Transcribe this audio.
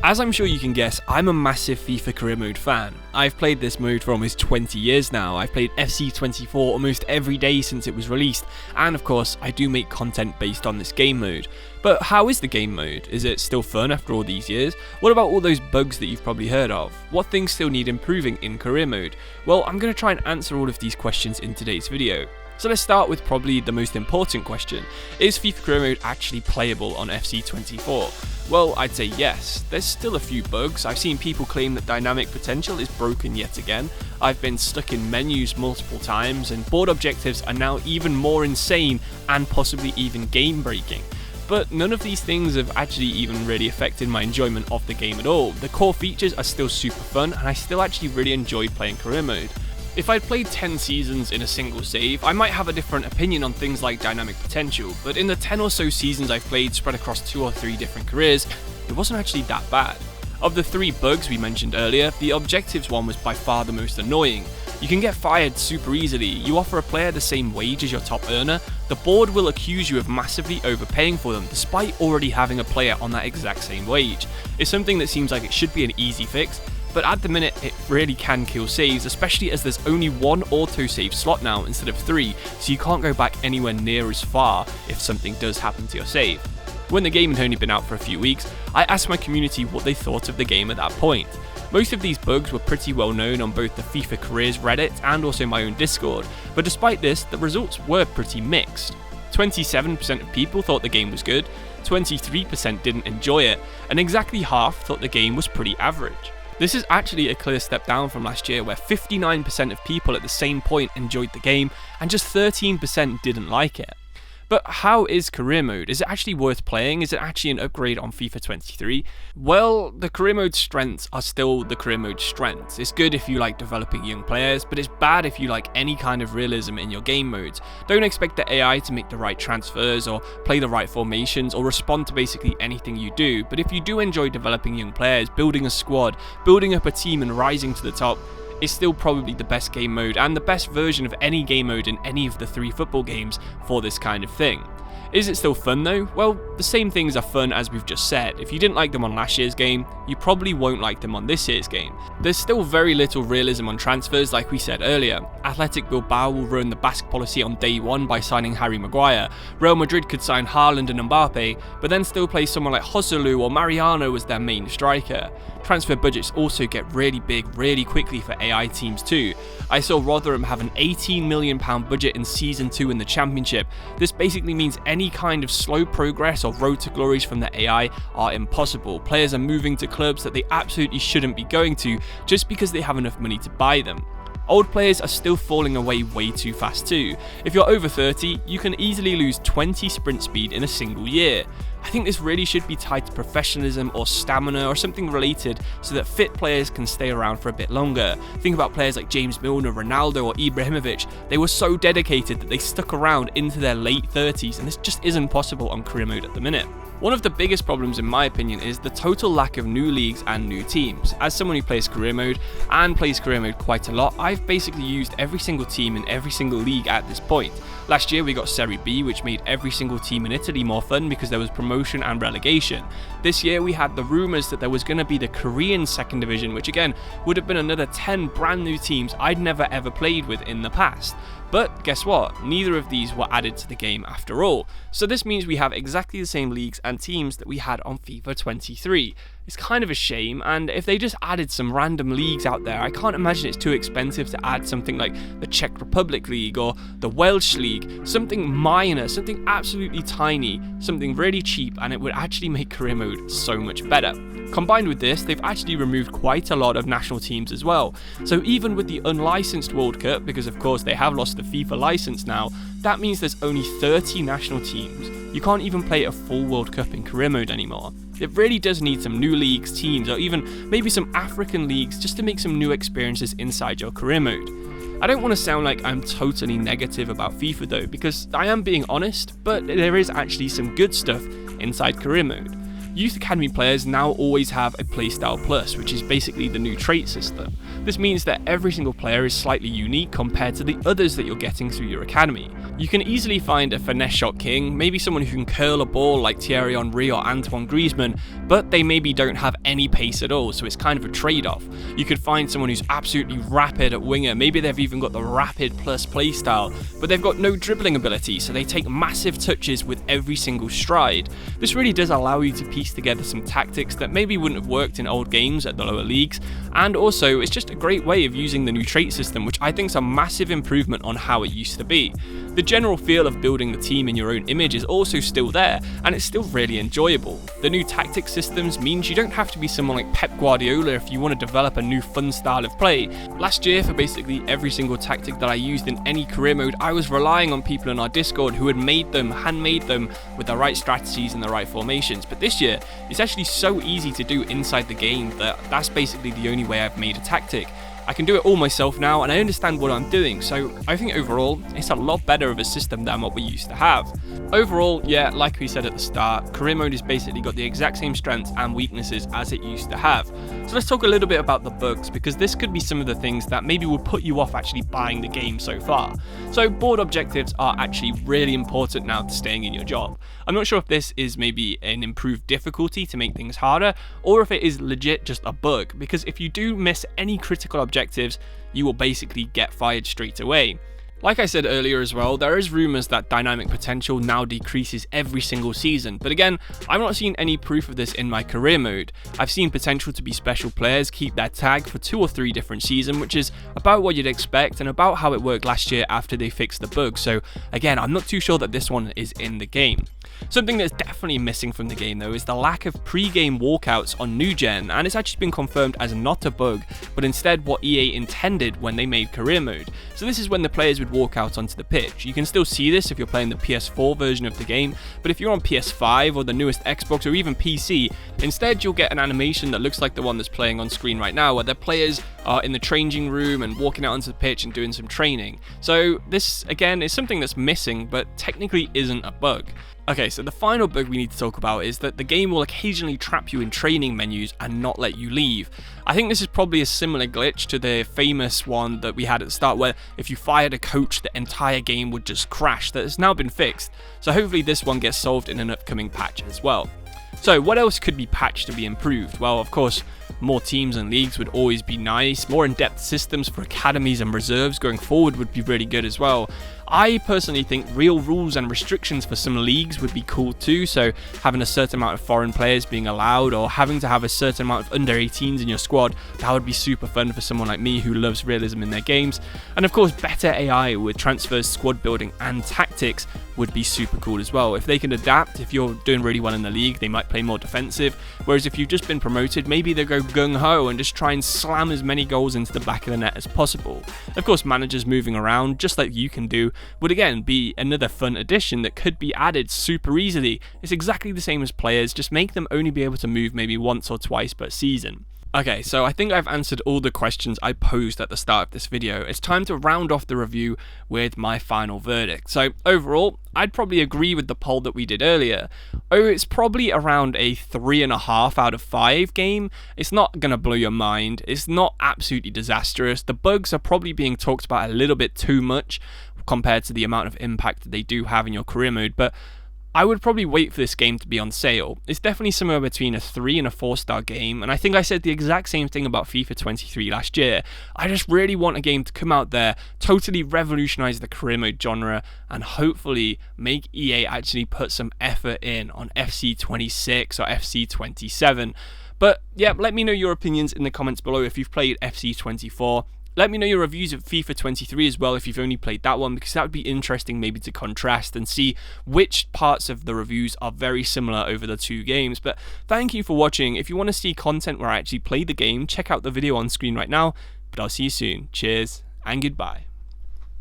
As I'm sure you can guess, I'm a massive FIFA Career Mode fan. I've played this mode for almost 20 years now. I've played FC24 almost every day since it was released, and of course I do make content based on this game mode. But how is the game mode? Is it still fun after all these years? What about all those bugs that you've probably heard of? What things still need improving in career mode? Well, I'm going to try and answer all of these questions in today's video. So let's start with probably the most important question. Is FIFA Career Mode actually playable on FC24? Well, I'd say yes. There's still a few bugs. I've seen people claim that dynamic potential is broken yet again. I've been stuck in menus multiple times, and board objectives are now even more insane and possibly even game breaking. But none of these things have actually even really affected my enjoyment of the game at all. The core features are still super fun, and I still actually really enjoy playing Career Mode. If I'd played 10 seasons in a single save, I might have a different opinion on things like dynamic potential, but in the 10 or so seasons I've played spread across 2 or 3 different careers, it wasn't actually that bad. Of the 3 bugs we mentioned earlier, the objectives one was by far the most annoying. You can get fired super easily. You offer a player the same wage as your top earner, the board will accuse you of massively overpaying for them despite already having a player on that exact same wage. It's something that seems like it should be an easy fix, but at the minute it really can kill saves, especially as there's only 1 autosave slot now instead of 3, so you can't go back anywhere near as far if something does happen to your save. When the game had only been out for a few weeks, I asked my community what they thought of the game at that point. Most of these bugs were pretty well known on both the FIFA Careers Reddit and also my own Discord, but despite this, the results were pretty mixed. 27% of people thought the game was good, 23% didn't enjoy it, and exactly half thought the game was pretty average. This is actually a clear step down from last year, where 59% of people at the same point enjoyed the game and just 13% didn't like it. But how is Career Mode? Is it actually worth playing? Is it actually an upgrade on FIFA 23? Well, the Career Mode strengths are still the Career Mode strengths. It's good if you like developing young players, but it's bad if you like any kind of realism in your game modes. Don't expect the AI to make the right transfers or play the right formations or respond to basically anything you do, but if you do enjoy developing young players, building a squad, building up a team and rising to the top, it's still probably the best game mode and the best version of any game mode in any of the 3 football games for this kind of thing. Is it still fun though? Well, the same things are fun as we've just said. If you didn't like them on last year's game, you probably won't like them on this year's game. There's still very little realism on transfers like we said earlier. Athletic Bilbao will ruin the Basque policy on day 1 by signing Harry Maguire. Real Madrid could sign Haaland and Mbappe, but then still play someone like Joselu or Mariano as their main striker. Transfer budgets also get really big really quickly for AI teams too. I saw Rotherham have an £18 million budget in Season 2 in the Championship. This basically means any kind of slow progress or road to glories from the AI are impossible. Players are moving to clubs that they absolutely shouldn't be going to just because they have enough money to buy them. Old players are still falling away way too fast too. If you're over 30, you can easily lose 20 sprint speed in a single year. I think this really should be tied to professionalism or stamina or something related so that fit players can stay around for a bit longer. Think about players like James Milner, Ronaldo or Ibrahimovic. They were so dedicated that they stuck around into their late 30s, and this just isn't possible on Career Mode at the minute. One of the biggest problems in my opinion is the total lack of new leagues and new teams. As someone who plays Career Mode and plays Career Mode quite a lot, I've basically used every single team in every single league at this point. Last year we got Serie B, which made every single team in Italy more fun because there was promotion and relegation. This year we had the rumours that there was going to be the Korean second division, which again would have been another 10 brand new teams I'd never ever played with in the past. But guess what? Neither of these were added to the game after all. So this means we have exactly the same leagues and teams that we had on FIFA 23. It's kind of a shame, and if they just added some random leagues out there, I can't imagine it's too expensive to add something like the Czech Republic League or the Welsh League, something minor, something absolutely tiny, something really cheap, and it would actually make Career Mode so much better. Combined with this, they've actually removed quite a lot of national teams as well. So even with the unlicensed World Cup, because of course they have lost the FIFA license now, that means there's only 30 national teams. You can't even play a full World Cup in Career Mode anymore. It really does need some new leagues, teams, or even maybe some African leagues just to make some new experiences inside your Career Mode. I don't want to sound like I'm totally negative about FIFA though, because I am being honest, but there is actually some good stuff inside Career Mode. Youth Academy players now always have a Playstyle Plus, which is basically the new trait system. This means that every single player is slightly unique compared to the others that you're getting through your academy. You can easily find a finesse shot king, maybe someone who can curl a ball like Thierry Henry or Antoine Griezmann, but they maybe don't have any pace at all, so it's kind of a trade-off. You could find someone who's absolutely rapid at winger, maybe they've even got the rapid plus playstyle, but they've got no dribbling ability, so they take massive touches with every single stride. This really does allow you to piece together some tactics that maybe wouldn't have worked in old games at the lower leagues, and also it's just a great way of using the new trait system, which I think is a massive improvement on how it used to be. The general feel of building the team in your own image is also still there, and it's still really enjoyable. The new tactic systems means you don't have to be someone like Pep Guardiola if you want to develop a new fun style of play. Last year, for basically every single tactic that I used in any career mode, I was relying on people in our Discord who had made them, handmade them with the right strategies and the right formations. But this year, it's actually so easy to do inside the game that that's basically the only way I've made a tactic. I can do it all myself now, and I understand what I'm doing, so I think overall, it's a lot better of a system than what we used to have. Overall, yeah, like we said at the start, career mode has basically got the exact same strengths and weaknesses as it used to have. So let's talk a little bit about the bugs, because this could be some of the things that maybe would put you off actually buying the game so far. So board objectives are actually really important now to staying in your job. I'm not sure if this is maybe an improved difficulty to make things harder, or if it is legit just a bug, because if you do miss any critical objectives, you will basically get fired straight away. Like I said earlier as well, there is rumours that dynamic potential now decreases every single season, but again, I've not seen any proof of this in my career mode. I've seen potential to be special players keep their tag for 2 or 3 different seasons, which is about what you'd expect and about how it worked last year after they fixed the bug, so again, I'm not too sure that this one is in the game. Something that's definitely missing from the game though is the lack of pre-game walkouts on new gen, and it's actually been confirmed as not a bug, but instead what EA intended when they made career mode. So this is when the players would walk out onto the pitch. You can still see this if you're playing the PS4 version of the game, but if you're on PS5 or the newest Xbox or even PC, instead you'll get an animation that looks like the one that's playing on screen right now, where the players are in the changing room and walking out onto the pitch and doing some training. So this again is something that's missing, but technically isn't a bug. Okay, so the final bug we need to talk about is that the game will occasionally trap you in training menus and not let you leave. I think this is probably a similar glitch to the famous one that we had at the start, where if you fired a coach, the entire game would just crash. That has now been fixed, so hopefully this one gets solved in an upcoming patch as well. So what else could be patched to be improved? Well, of course, more teams and leagues would always be nice. More in-depth systems for academies and reserves going forward would be really good as well. I personally think real rules and restrictions for some leagues would be cool too, so having a certain amount of foreign players being allowed, or having to have a certain amount of under 18s in your squad, that would be super fun for someone like me who loves realism in their games. And of course, better AI with transfers, squad building and tactics would be super cool as well. If they can adapt, if you're doing really well in the league, they might play more defensive, whereas if you've just been promoted, maybe they go gung-ho and just try and slam as many goals into the back of the net as possible. Of course, managers moving around, just like you can do, would again be another fun addition that could be added super easily. It's exactly the same as players, just make them only be able to move maybe once or twice per season. Okay, so I think I've answered all the questions I posed at the start of this video. It's time to round off the review with my final verdict. So overall, I'd probably agree with the poll that we did earlier. Oh, it's probably around a 3.5 out of 5 game. It's not gonna blow your mind. It's not absolutely disastrous. The bugs are probably being talked about a little bit too much compared to the amount of impact that they do have in your career mode, but I would probably wait for this game to be on sale. It's definitely somewhere between a 3 and a 4-star game, and I think I said the exact same thing about FIFA 23 last year. I just really want a game to come out there, totally revolutionize the career mode genre, and hopefully make EA actually put some effort in on FC 26 or FC 27. But yeah, let me know your opinions in the comments below if you've played FC 24. Let me know your reviews of FIFA 23 as well if you've only played that one, because that would be interesting maybe to contrast and see which parts of the reviews are very similar over the 2 games. But thank you for watching. If you want to see content where I actually play the game, check out the video on screen right now. But I'll see you soon. Cheers and goodbye.